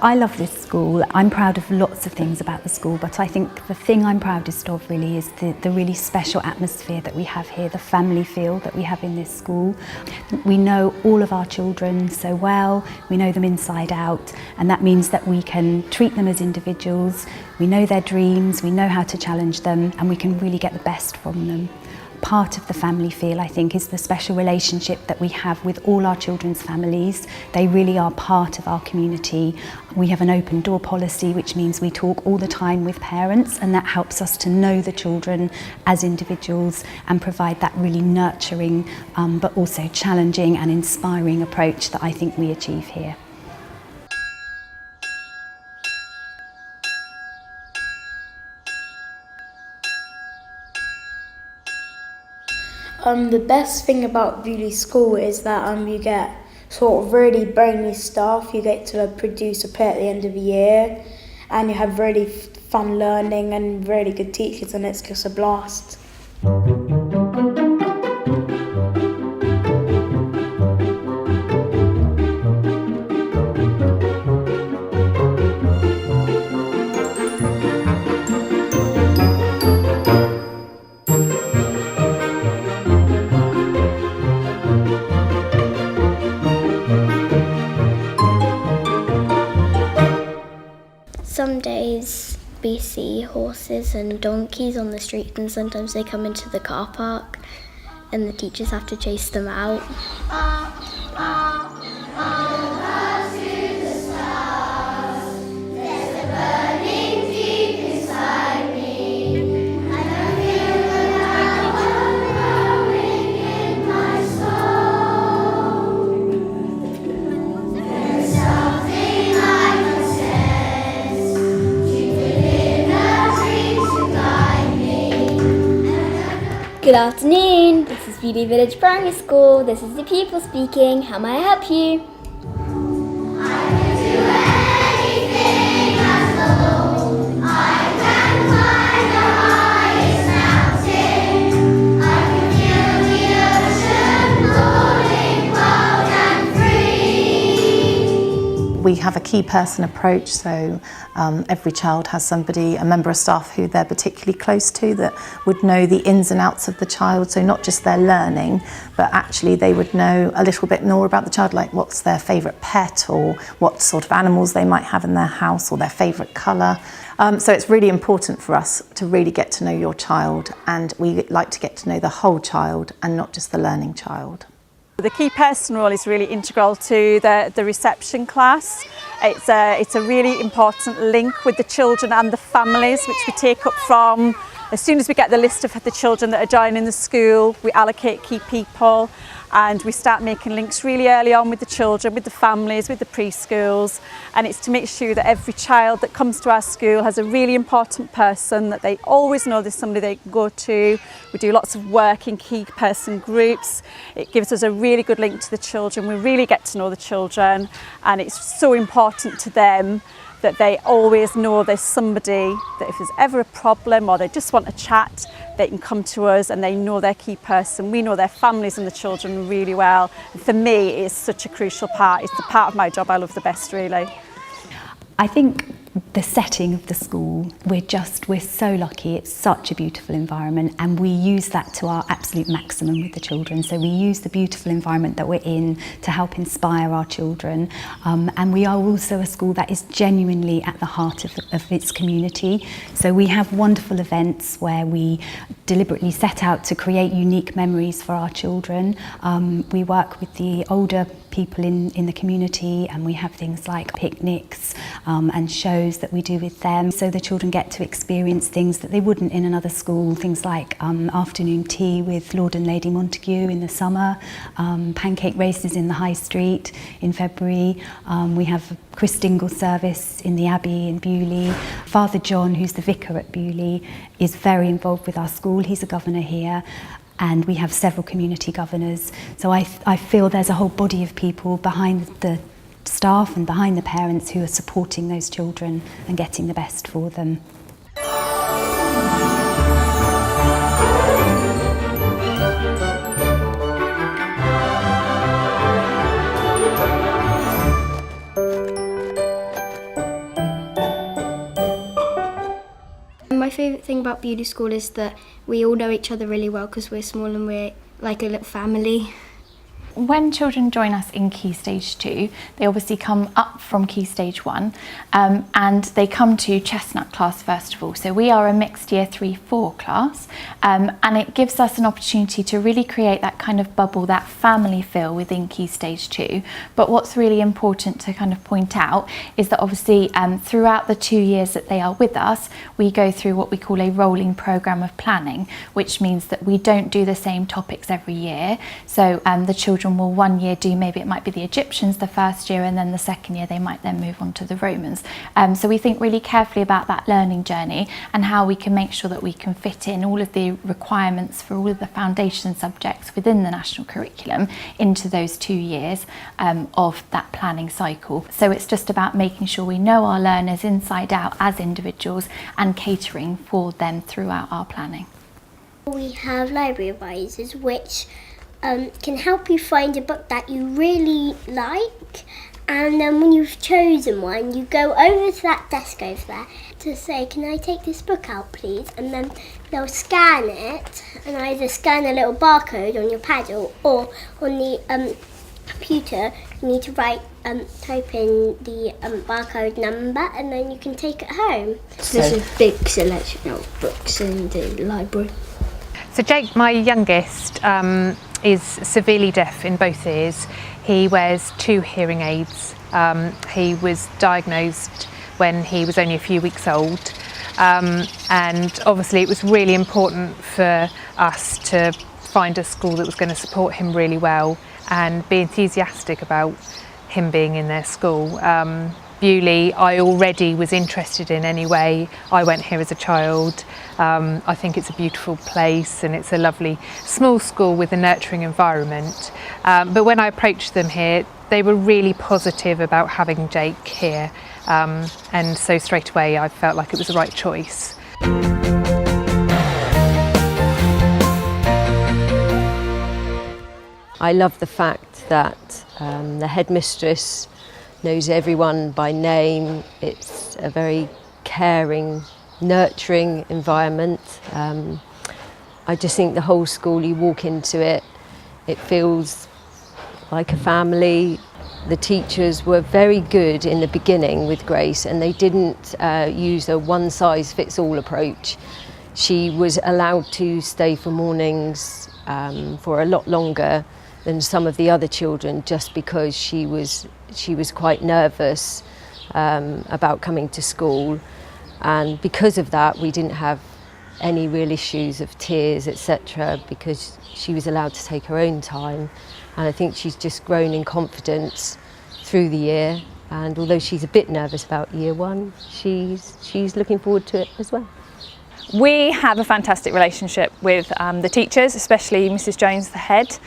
I love this school. I'm proud of lots of things about the school, but I think the thing I'm proudest of really is the really special atmosphere that we have here, the family feel that we have in this school. We know all of our children so well, we know them inside out, and that means that we can treat them as individuals, we know their dreams, we know how to challenge them, and we can really get the best from them. Part of the family feel, I think, is the special relationship that we have with all our children's families. They really are part of our community. We have an open door policy, which means we talk all the time with parents, and that helps us to know the children as individuals and provide that really nurturing but also challenging and inspiring approach that I think we achieve here. The best thing about Beaulieu School is that you get sort of really brainy stuff. You get to produce a play at the end of the year, and you have really fun learning and really good teachers, and it's just a blast. Some days we see horses and donkeys on the street, and sometimes they come into the car park and the teachers have to chase them out. Good afternoon, this is Beaulieu Village Primary School. This is the pupil speaking. How may I help you? We have a key person approach, so every child has somebody, a member of staff who they're particularly close to that would know the ins and outs of the child, so not just their learning, but actually they would know a little bit more about the child, like what's their favourite pet or what sort of animals they might have in their house or their favourite colour. So it's really important for us to really get to know your child, and we like to get to know the whole child and not just the learning child. The key person role is really integral to the reception class. It's a really important link with the children and the families, which we take up from as soon as we get the list of the children that are joining the school. We allocate key people and we start making links really early on with the children, with the families, with the preschools, and it's to make sure that every child that comes to our school has a really important person, that they always know there's somebody they can go to. We do lots of work in key person groups. It gives us a really good link to the children. We really get to know the children, and it's so important to them that they always know there's somebody that if there's ever a problem or they just want a chat, they can come to us and they know their key person. We know their families and the children really well. And for me, it's such a crucial part. It's the part of my job I love the best, really. I think the setting of the school, we're so lucky. It's such a beautiful environment, and we use that to our absolute maximum with the children. So we use the beautiful environment that we're in to help inspire our children, and we are also a school that is genuinely at the heart of its community. So we have wonderful events where we deliberately set out to create unique memories for our children. We work with the older people in the community, and we have things like picnics and shows that we do with them, so the children get to experience things that they wouldn't in another school, things like afternoon tea with Lord and Lady Montague in the summer, pancake races in the High Street in February. We have a Chris Dingle service in the Abbey in Beaulieu. Father John, who's the vicar at Beaulieu, is very involved with our school. He's a governor here, and we have several community governors. So I feel there's a whole body of people behind the staff and behind the parents who are supporting those children and getting the best for them. my favourite thing about Beaulieu School is that we all know each other really well because we're small and we're like a little family. When children join us in Key Stage 2, they obviously come up from Key Stage 1 and they come to Chestnut class first of all. So we are a mixed year 3-4 class and it gives us an opportunity to really create that kind of bubble, that family feel within Key Stage 2. But what's really important to kind of point out is that obviously throughout the 2 years that they are with us, we go through what we call a rolling programme of planning, which means that we don't do the same topics every year. So the children will 1 year do, maybe it might be the Egyptians the first year, and then the second year they might then move on to the Romans. So we think really carefully about that learning journey and how we can make sure that we can fit in all of the requirements for all of the foundation subjects within the national curriculum into those 2 years of that planning cycle. So it's just about making sure we know our learners inside out as individuals and catering for them throughout our planning. We have library advisors which can help you find a book that you really like, and then when you've chosen one, you go over to that desk over there to say, can I take this book out please? And then they'll scan it and either scan a little barcode on your pad or on the computer you need to type in the barcode number and then you can take it home. There's a big selection of books in the library. So Jake, my youngest, is severely deaf in both ears. He wears 2 hearing aids. He was diagnosed when he was only a few weeks old. And obviously it was really important for us to find a school that was going to support him really well and be enthusiastic about him being in their school. Beaulieu, I already was interested in anyway. I went here as a child. I think it's a beautiful place and it's a lovely small school with a nurturing environment. But when I approached them here, they were really positive about having Jake here. And so straight away I felt like it was the right choice. I love the fact that the headmistress knows everyone by name. It's a very caring, nurturing environment. I just think the whole school, you walk into it, it feels like a family. The teachers were very good in the beginning with Grace and they didn't use a one-size-fits-all approach. She was allowed to stay for mornings for a lot longer than some of the other children just because she was quite nervous about coming to school, and because of that we didn't have any real issues of tears, etc., because she was allowed to take her own time. And I think she's just grown in confidence through the year, and although she's a bit nervous about year 1, she's looking forward to it as well. We have a fantastic relationship with the teachers, especially Mrs Jones, the head.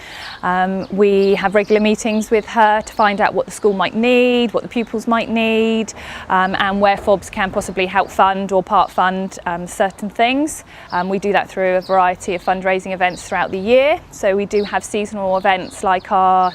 We have regular meetings with her to find out what the school might need, what the pupils might need, and where FOBs can possibly help fund or part fund certain things. We do that through a variety of fundraising events throughout the year. So we do have seasonal events like our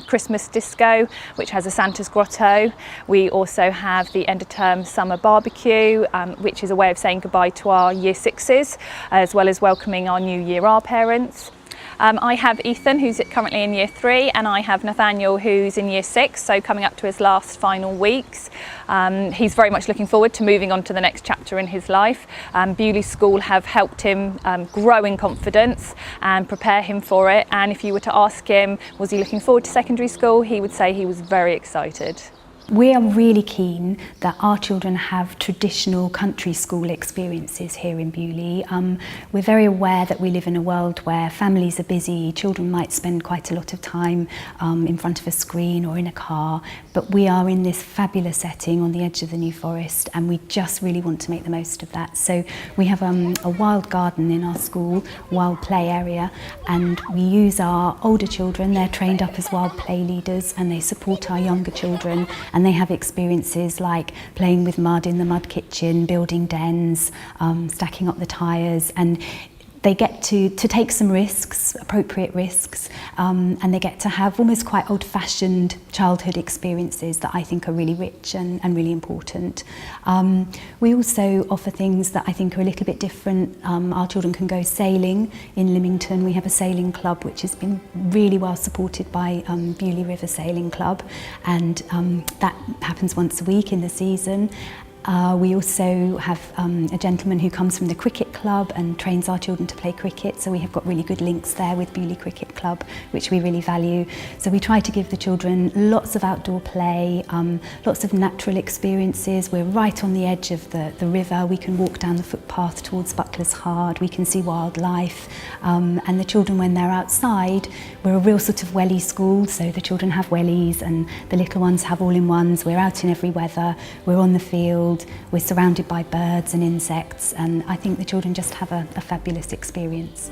Christmas disco, which has a Santa's grotto. We also have the end of term summer barbecue, which is a way of saying goodbye to our Year 6s, as well as welcoming our New Year R parents. I have Ethan, who's currently in Year 3, and I have Nathaniel, who's in Year 6, so coming up to his last final weeks. He's very much looking forward to moving on to the next chapter in his life. Beaulieu School have helped him grow in confidence and prepare him for it, and if you were to ask him, was he looking forward to secondary school, he would say he was very excited. We are really keen that our children have traditional country school experiences here in Beaulieu. We're very aware that we live in a world where families are busy, children might spend quite a lot of time in front of a screen or in a car, but we are in this fabulous setting on the edge of the New Forest and we just really want to make the most of that. So we have a wild garden in our school, wild play area, and we use our older children, they're trained up as wild play leaders and they support our younger children. And they have experiences like playing with mud in the mud kitchen, building dens, stacking up the tyres, and they get to take some risks, appropriate risks, and they get to have almost quite old-fashioned childhood experiences that I think are really rich and really important. We also offer things that I think are a little bit different. Our children can go sailing in Lymington. We have a sailing club which has been really well supported by Beaulieu River Sailing Club, and that happens once a week in the season. We also have a gentleman who comes from the cricket club and trains our children to play cricket, so we have got really good links there with Beaulieu Cricket Club, which we really value. So we try to give the children lots of outdoor play, lots of natural experiences. We're right on the edge of the river. We can walk down the footpath towards Buckler's Hard. We can see wildlife, and the children, when they're outside, we're a real sort of welly school, so the children have wellies and the little ones have all-in-ones. We're out in every weather, we're on the field, we're surrounded by birds and insects, and I think the children just have a fabulous experience.